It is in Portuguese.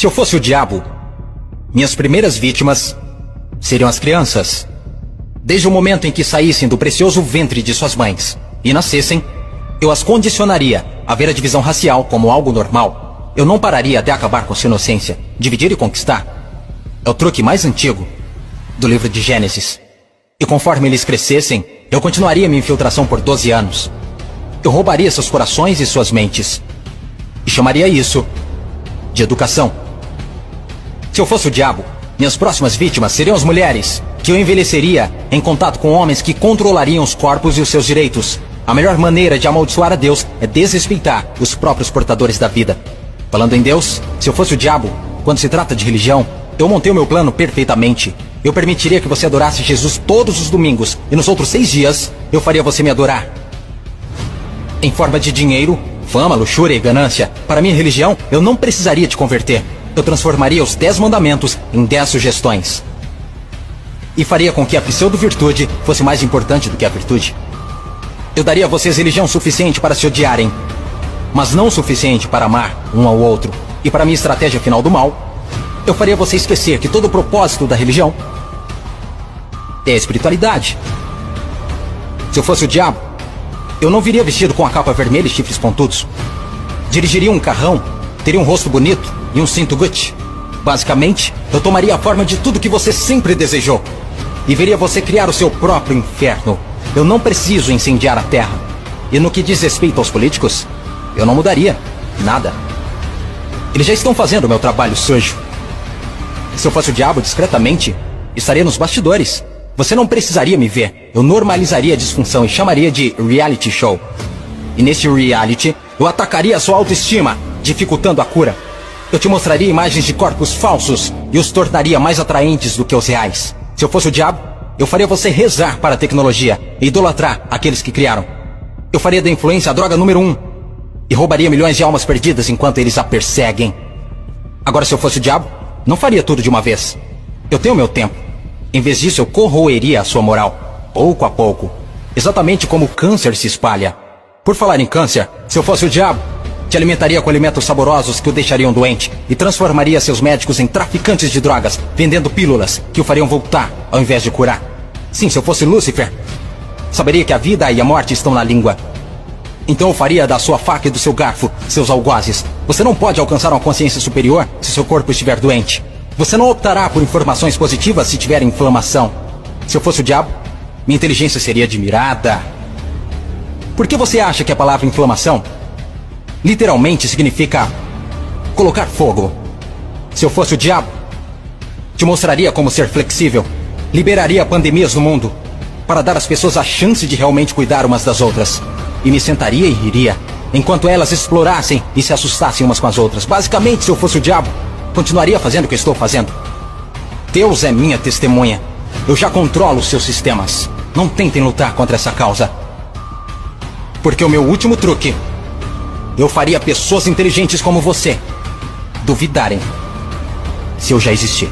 Se eu fosse o diabo, minhas primeiras vítimas seriam as crianças. Desde o momento em que saíssem do precioso ventre de suas mães e nascessem, eu as condicionaria a ver a divisão racial como algo normal. Eu não pararia até acabar com sua inocência. Dividir e conquistar é o truque mais antigo do livro de Gênesis. E conforme eles crescessem, eu continuaria minha infiltração por 12 anos. Eu roubaria seus corações e suas mentes e chamaria isso de educação. Se eu fosse o diabo, minhas próximas vítimas seriam as mulheres, que eu envelheceria em contato com homens que controlariam os corpos e os seus direitos. A melhor maneira de amaldiçoar a Deus é desrespeitar os próprios portadores da vida. Falando em Deus, se eu fosse o diabo, quando se trata de religião, eu montei o meu plano perfeitamente. Eu permitiria que você adorasse Jesus todos os domingos, e nos outros 6 dias, eu faria você me adorar. Em forma de dinheiro, fama, luxúria e ganância. Para minha religião, eu não precisaria te converter. Eu transformaria os 10 mandamentos em 10 sugestões. E faria com que a pseudo-virtude fosse mais importante do que a virtude. Eu daria a vocês religião suficiente para se odiarem, mas não o suficiente para amar um ao outro. E para minha estratégia final do mal, eu faria você esquecer que todo o propósito da religião é a espiritualidade. Se eu fosse o diabo, eu não viria vestido com a capa vermelha e chifres pontudos. Dirigiria um carrão, teria um rosto bonito e um cinto Gucci. Basicamente, eu tomaria a forma de tudo que você sempre desejou e veria você criar o seu próprio inferno. Eu não preciso incendiar a terra. E no que diz respeito aos políticos, eu não mudaria nada. Eles já estão fazendo o meu trabalho sujo. Se eu fosse o diabo, discretamente, estaria nos bastidores. Você não precisaria me ver. Eu normalizaria a disfunção e chamaria de reality show. E nesse reality, eu atacaria a sua autoestima, dificultando a cura. Eu te mostraria imagens de corpos falsos e os tornaria mais atraentes do que os reais. Se eu fosse o diabo, eu faria você rezar para a tecnologia e idolatrar aqueles que criaram. Eu faria da influência a droga número 1 e roubaria milhões de almas perdidas enquanto eles a perseguem. Agora, se eu fosse o diabo, não faria tudo de uma vez. Eu tenho meu tempo. Em vez disso, eu corroeria a sua moral, pouco a pouco. Exatamente como o câncer se espalha. Por falar em câncer, se eu fosse o diabo, te alimentaria com alimentos saborosos que o deixariam doente e transformaria seus médicos em traficantes de drogas, vendendo pílulas que o fariam voltar ao invés de curar. Sim, se eu fosse Lúcifer, saberia que a vida e a morte estão na língua. Então eu faria da sua faca e do seu garfo seus algozes. Você não pode alcançar uma consciência superior se seu corpo estiver doente. Você não optará por informações positivas se tiver inflamação. Se eu fosse o diabo, minha inteligência seria admirada. Por que você acha que a palavra inflamação literalmente significa colocar fogo? Se eu fosse o diabo, te mostraria como ser flexível. Liberaria pandemias no mundo para dar às pessoas a chance de realmente cuidar umas das outras. E me sentaria e riria enquanto elas explorassem e se assustassem umas com as outras. Basicamente, se eu fosse o diabo, continuaria fazendo o que estou fazendo. Deus é minha testemunha. Eu já controlo os seus sistemas. Não tentem lutar contra essa causa. Porque o meu último truque, eu faria pessoas inteligentes como você duvidarem se eu já existir.